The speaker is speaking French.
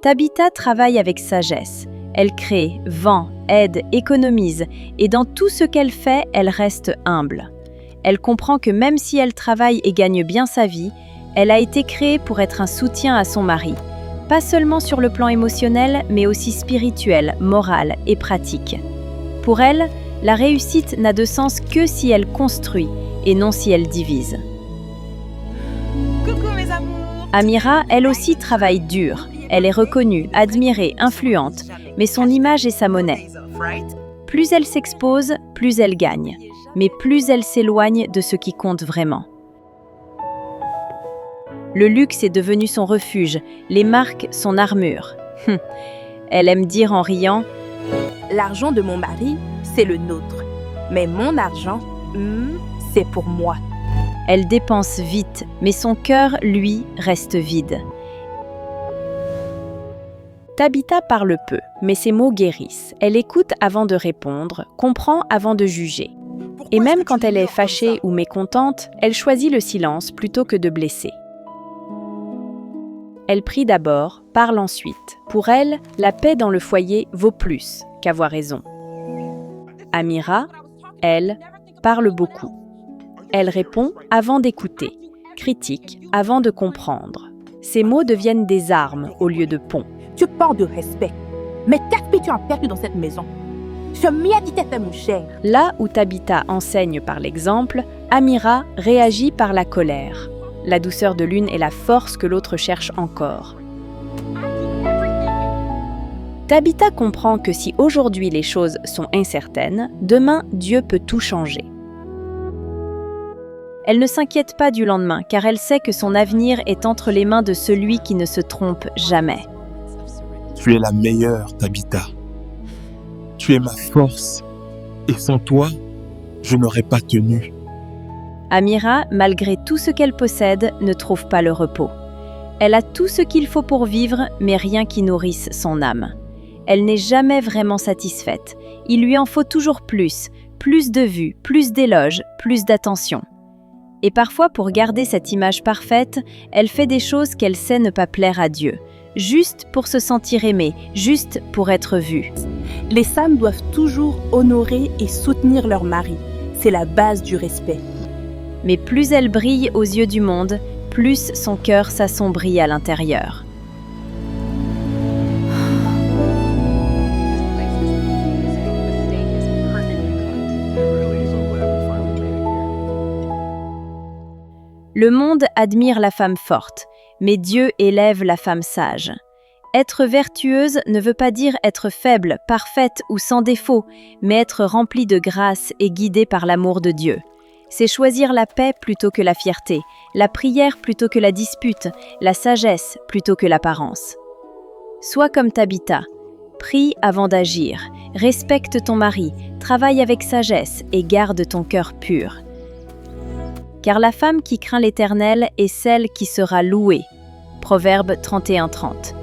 Tabitha travaille avec sagesse. Elle crée, vend, aide, économise, et dans tout ce qu'elle fait, elle reste humble. Elle comprend que même si elle travaille et gagne bien sa vie, elle a été créée pour être un soutien à son mari, pas seulement sur le plan émotionnel, mais aussi spirituel, moral et pratique. Pour elle, la réussite n'a de sens que si elle construit et non si elle divise. Coucou mes amours! Amira, elle aussi, travaille dur. Elle est reconnue, admirée, influente, mais son image est sa monnaie. Plus elle s'expose, plus elle gagne, mais plus elle s'éloigne de ce qui compte vraiment. Le luxe est devenu son refuge, les marques son armure. Elle aime dire en riant « L'argent de mon mari, c'est le nôtre. Mais mon argent, c'est pour moi. » Elle dépense vite, mais son cœur, lui, reste vide. Tabitha parle peu, mais ses mots guérissent. Elle écoute avant de répondre, comprend avant de juger. Et même quand elle est fâchée ou mécontente, elle choisit le silence plutôt que de blesser. Elle prie d'abord, parle ensuite. Pour elle, la paix dans le foyer vaut plus qu'avoir raison. Amira, elle, parle beaucoup. Elle répond avant d'écouter, critique avant de comprendre. Ses mots deviennent des armes au lieu de ponts. Tu parles de respect. Mais qu'est-ce que tu as perdu dans cette maison? Je m'y ai dit, t'étais mon cher. Là où Tabitha enseigne par l'exemple, Amira réagit par la colère. La douceur de l'une est la force que l'autre cherche encore. Tabitha comprend que si aujourd'hui les choses sont incertaines, demain Dieu peut tout changer. Elle ne s'inquiète pas du lendemain car elle sait que son avenir est entre les mains de celui qui ne se trompe jamais. Tu es la meilleure, Tabitha. Tu es ma force. Et sans toi, je n'aurais pas tenu. Amira, malgré tout ce qu'elle possède, ne trouve pas le repos. Elle a tout ce qu'il faut pour vivre, mais rien qui nourrisse son âme. Elle n'est jamais vraiment satisfaite. Il lui en faut toujours plus de vues, plus d'éloges, plus d'attention. Et parfois, pour garder cette image parfaite, elle fait des choses qu'elle sait ne pas plaire à Dieu, juste pour se sentir aimée, juste pour être vue. Les femmes doivent toujours honorer et soutenir leur mari. C'est la base du respect. Mais plus elle brille aux yeux du monde, plus son cœur s'assombrit à l'intérieur. Le monde admire la femme forte, mais Dieu élève la femme sage. Être vertueuse ne veut pas dire être faible, parfaite ou sans défaut, mais être remplie de grâce et guidée par l'amour de Dieu. C'est choisir la paix plutôt que la fierté, la prière plutôt que la dispute, la sagesse plutôt que l'apparence. Sois comme Tabitha, prie avant d'agir, respecte ton mari, travaille avec sagesse et garde ton cœur pur. Car la femme qui craint l'Éternel est celle qui sera louée. Proverbe 31:30.